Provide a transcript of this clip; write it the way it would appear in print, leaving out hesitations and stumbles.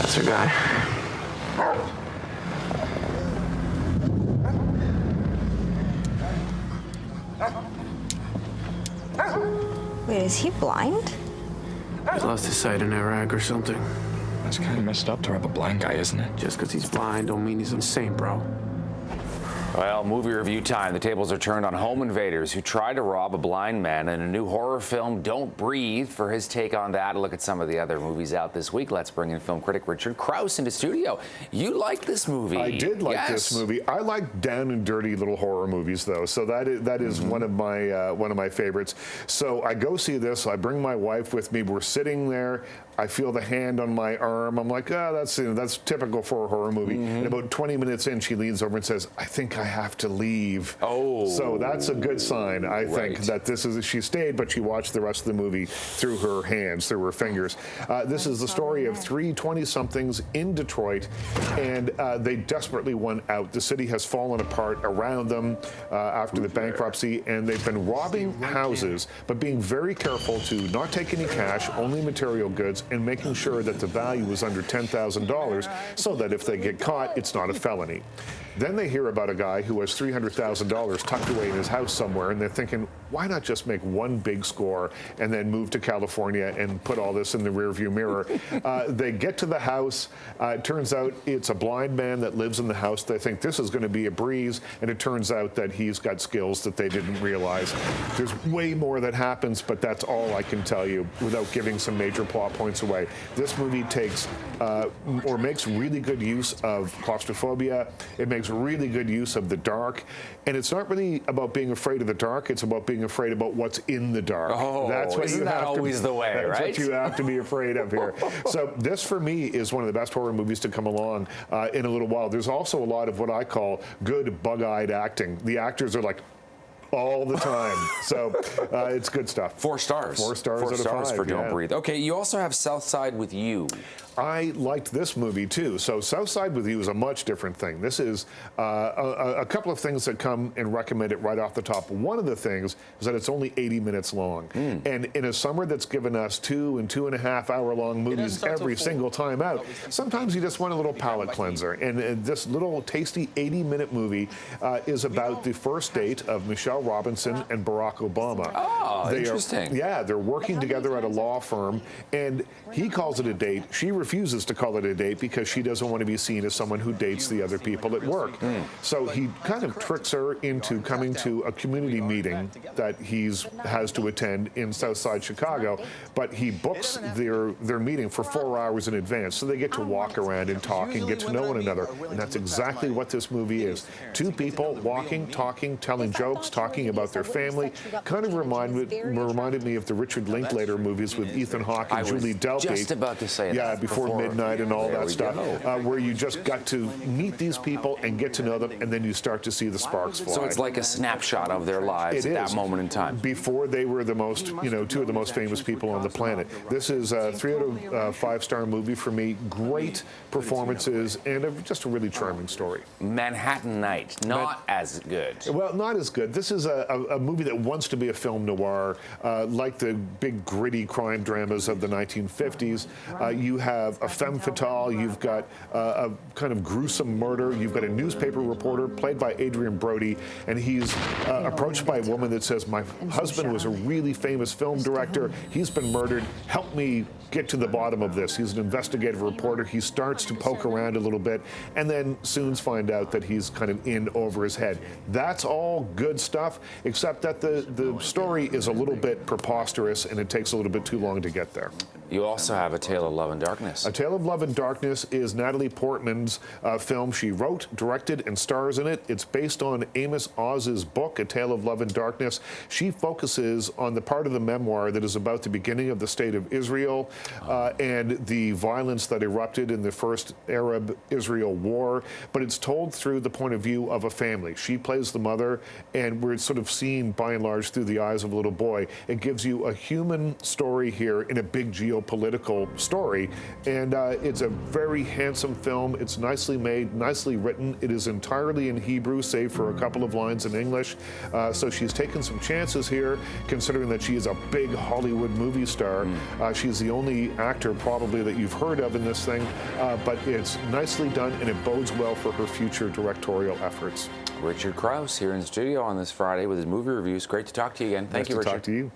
That's her guy. Wait, is he blind? He lost his sight in Iraq or something. That's kind of messed up to rob a blind guy, isn't it? Just because he's blind don't mean he's insane, bro. Well, movie review time. The tables are turned on home invaders who try to rob a blind man in a new horror film, Don't Breathe. For his take on that, a look at some of the other movies out this week. Let's bring in film critic Richard Crouse into studio. You like this movie? I did like this movie. I like down and dirty little horror movies, though. So that is one of my favorites. So I go see this. I bring my wife with me. We're sitting there. I feel the hand on my arm. I'm like, oh, that's typical for a horror movie. And about 20 minutes in, she leans over and says, I think I have to leave. Oh. So that's a good sign, I think, that this is, she stayed, but she watched the rest of the movie through her hands, through her fingers. This is the story of three 20-somethings in Detroit, and they desperately want out. The city has fallen apart around them after the bankruptcy, and they've been robbing houses, but being very careful to not take any cash, only material goods, and making sure that the value is under $10,000 so that if they get caught, it's not a felony. Then they hear about a guy who has $300,000 tucked away in his house somewhere, and they're thinking, why not just make one big score and then move to California and put all this in the rearview mirror? They get to the house. It turns out it's a blind man that lives in the house. They think this is going to be a breeze, and it turns out that he's got skills that they didn't realize. There's way more that happens, but that's all I can tell you without giving some major plot points away. This movie takes or makes really good use of claustrophobia. It makes really good use of the dark, and it's not really about being afraid of the dark. It's about being afraid about what's in the dark. Oh, that's what isn't that always the way, right? That's what you have to be afraid of here. So this, for me, is one of the best horror movies to come along in a little while. There's also a lot of what I call good bug-eyed acting. The actors are like all the time. So it's good stuff. 4 stars. 4 stars Four out of stars 5, for Don't Breathe. Okay, you also have South Side with You. I liked this movie too. So South Side with You is a much different thing. This is a couple of things that come and recommend it right off the top. One of the things is that it's only 80 minutes long. And in a summer that's given us 2 and 2.5 hour long movies every single time out, sometimes you just want a little palate cleanser. And this little tasty 80-minute movie is about the first date of Michelle Robinson and Barack Obama. Oh, interesting. They're working together at a law firm, and he calls it a date. She refuses to call it a date because she doesn't want to be seen as someone who dates the other people at work. So he kind of tricks her into coming to a community meeting that he has to attend in Southside Chicago, but he books their meeting for 4 hours in advance, so they get to walk around and talk and get to know one another. And that's exactly what this movie is. 2 people walking, talking, telling jokes, talking about their family. Kind of reminded me of the Richard Linklater movies with Ethan Hawke and Julie Delpy. Just about to say that. Yeah, before midnight and all that stuff, where you just got to meet these people and get to know them, and then you start to see the sparks fly. So it's like a snapshot of their lives at that moment in time. Before they were the most, 2 of the most famous people on the planet. This is a 3 out of 5-star movie for me. Great performances and just a really charming story. Manhattan Night, not as good. Well, not as good. This is a movie that wants to be a film noir, like the big gritty crime dramas of the 1950s. You have a femme fatale, you've got a kind of gruesome murder, you've got a newspaper reporter played by Adrian Brody, and he's approached by a woman that says, my husband was a really famous film director, he's been murdered, help me get to the bottom of this. He's an investigative reporter. He starts to poke around a little bit and then soon find out that he's kind of in over his head. That's all good stuff, except that the story is a little bit preposterous and it takes a little bit too long to get there. You also have A Tale of Love and Darkness. A Tale of Love and Darkness is Natalie Portman's film. She wrote, directed, and stars in it. It's based on Amos Oz's book, A Tale of Love and Darkness. She focuses on the part of the memoir that is about the beginning of the State of Israel and the violence that erupted in the first Arab-Israel war, but it's told through the point of view of a family. She plays the mother, and we're sort of seen, by and large, through the eyes of a little boy. It gives you a human story here in a big geopolitical political story. And it's a very handsome film. It's nicely made, nicely written. It is entirely in Hebrew, save for a couple of lines in English. So she's taken some chances here, considering that she is a big Hollywood movie star. She's the only actor probably that you've heard of in this thing, but it's nicely done, and it bodes well for her future directorial efforts. Richard Crouse here in studio on this Friday with his movie reviews. Great to talk to you again. Thank you, Richard. Nice to talk to you.